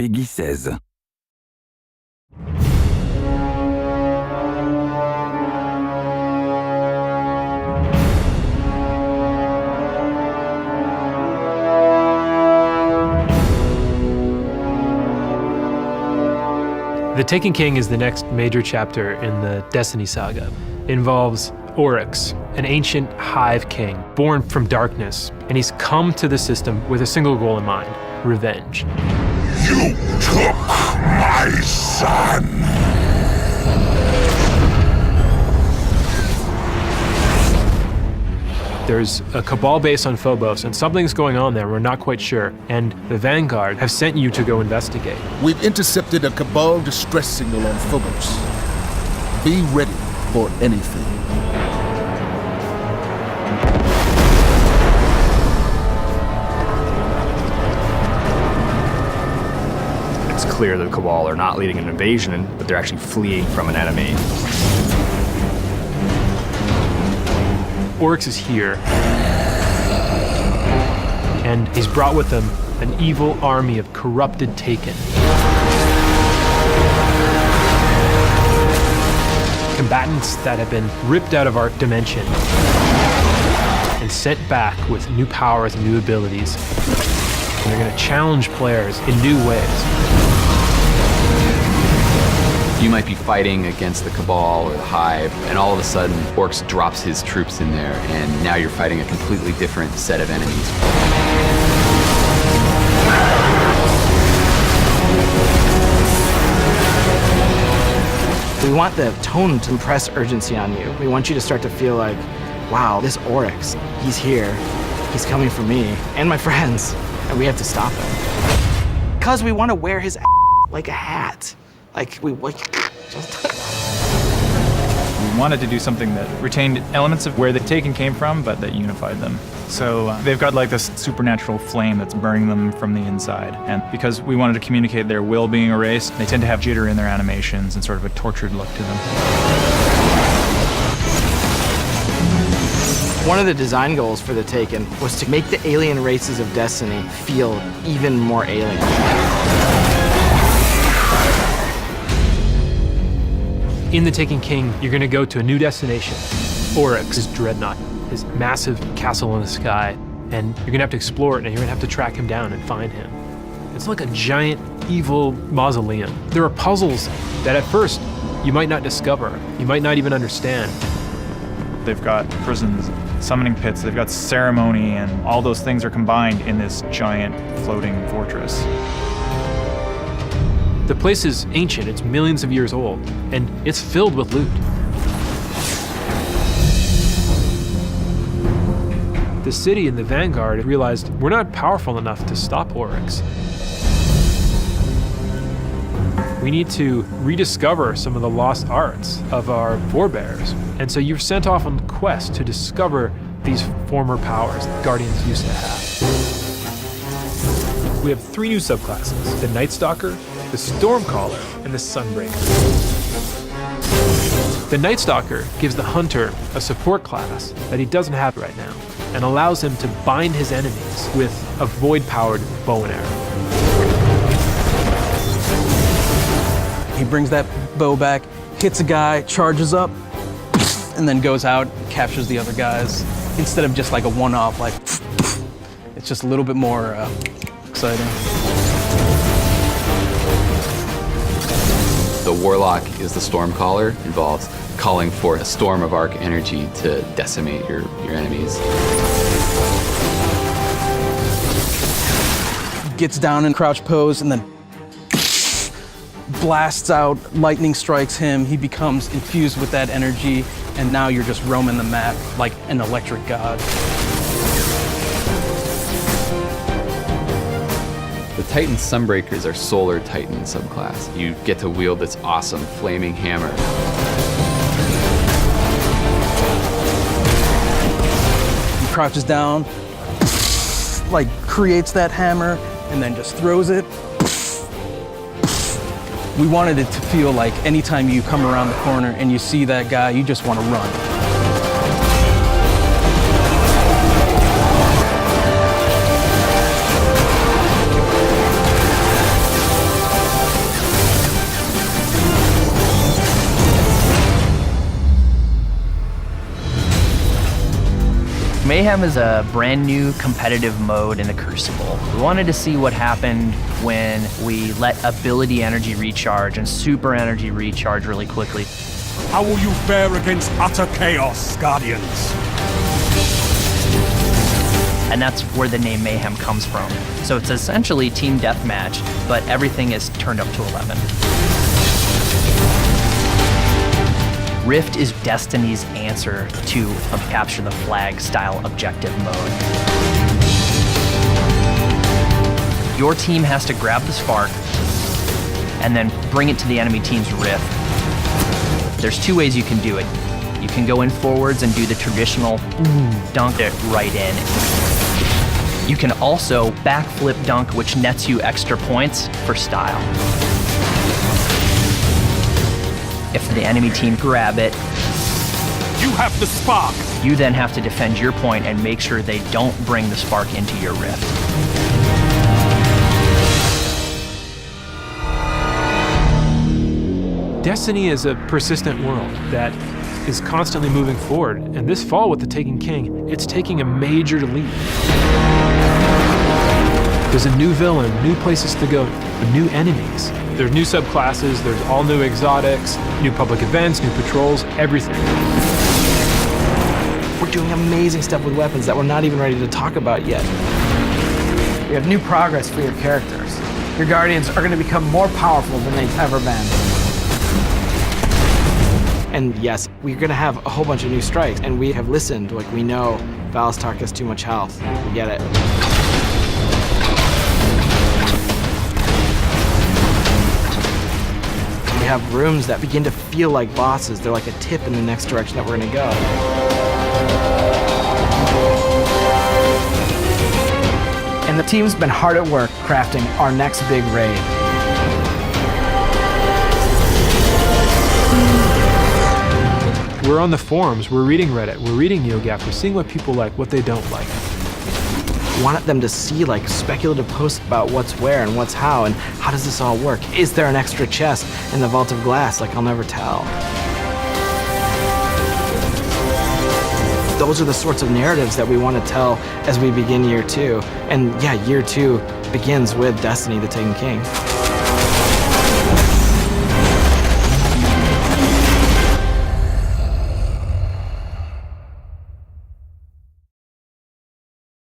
Peggy 16. The Taken King is the next major chapter in the Destiny saga. It involves Oryx, an ancient hive king, born from darkness, and he's come to the system with a single goal in mind: revenge. You took my son! There's a Cabal base on Phobos, and something's going on there, we're not quite sure, and the Vanguard have sent you to go investigate. We've intercepted a Cabal distress signal on Phobos. Be ready for anything. It's clear that the Cabal are not leading an invasion, but they're actually fleeing from an enemy. Oryx is here, and he's brought with him an evil army of corrupted Taken. Combatants that have been ripped out of our dimension and sent back with new powers and new abilities. And they're going to challenge players in new ways. You might be fighting against the Cabal or the Hive, and all of a sudden, Oryx drops his troops in there, and now you're fighting a completely different set of enemies. We want the tone to impress urgency on you. We want you to start to feel like, wow, this Oryx, he's here. He's coming for me and my friends, and we have to stop him. Because we want to wear his like a hat. We wanted to do something that retained elements of where the Taken came from, but that unified them. So they've got like this supernatural flame that's burning them from the inside. And because we wanted to communicate their will being erased, they tend to have jitter in their animations and sort of a tortured look to them. One of the design goals for the Taken was to make the alien races of Destiny feel even more alien. In the Taken King, you're going to go to a new destination, Oryx's dreadnought, his massive castle in the sky, and you're going to have to explore it, and you're going to have to track him down and find him. It's like a giant, evil mausoleum. There are puzzles that at first you might not discover, you might not even understand. They've got prisons, summoning pits, they've got ceremony, and all those things are combined in this giant floating fortress. The place is ancient, it's millions of years old, and it's filled with loot. The city and the Vanguard realized we're not powerful enough to stop Oryx. We need to rediscover some of the lost arts of our forebears. And so you're sent off on a quest to discover these former powers that Guardians used to have. We have 3 new subclasses: the Night Stalker, the Stormcaller, and the Sunbreaker. The Night Stalker gives the Hunter a support class that he doesn't have right now, and allows him to bind his enemies with a void-powered bow and arrow. He brings that bow back, hits a guy, charges up, and then goes out, captures the other guys. Instead of just like a one-off, like, it's just a little bit more exciting. The Warlock is the Stormcaller, involves calling forth a storm of arc energy to decimate your enemies. Gets down in crouch pose and then blasts out, lightning strikes him, he becomes infused with that energy, and now you're just roaming the map like an electric god. The Titan Sunbreakers are Solar Titan subclass. You get to wield this awesome flaming hammer. He crouches down, like creates that hammer, and then just throws it. We wanted it to feel like anytime you come around the corner and you see that guy, you just want to run. Mayhem is a brand new competitive mode in the Crucible. We wanted to see what happened when we let ability energy recharge and super energy recharge really quickly. How will you fare against utter chaos, Guardians? And that's where the name Mayhem comes from. So it's essentially team deathmatch, but everything is turned up to 11. Rift is Destiny's answer to a capture the flag style objective mode. Your team has to grab the spark and then bring it to the enemy team's rift. There's two ways you can do it. You can go in forwards and do the traditional dunk it right in. You can also backflip dunk, which nets you extra points for style. If the enemy team grab it, You have the spark! you then have to defend your point and make sure they don't bring the spark into your rift. Destiny is a persistent world that is constantly moving forward, and this fall with the Taken King, it's taking a major leap. There's a new villain, new places to go, new enemies. There's new subclasses, there's all new exotics, new public events, new patrols, everything. We're doing amazing stuff with weapons that we're not even ready to talk about yet. We have new progress for your characters. Your Guardians are going to become more powerful than they've ever been. And yes, we're going to have a whole bunch of new strikes, and we have listened. Like, we know Valistark has too much health. We get it. We have rooms that begin to feel like bosses. They're like a tip in the next direction that we're going to go. And the team's been hard at work crafting our next big raid. We're on the forums, we're reading Reddit, we're reading NeoGAF, we're seeing what people like, what they don't like. We want them to see like speculative posts about what's where and what's how and how does this all work? Is there an extra chest in the Vault of Glass? Like, I'll never tell. Those are the sorts of narratives that we want to tell as we begin year 2. And yeah, year 2 begins with Destiny, the Taken King.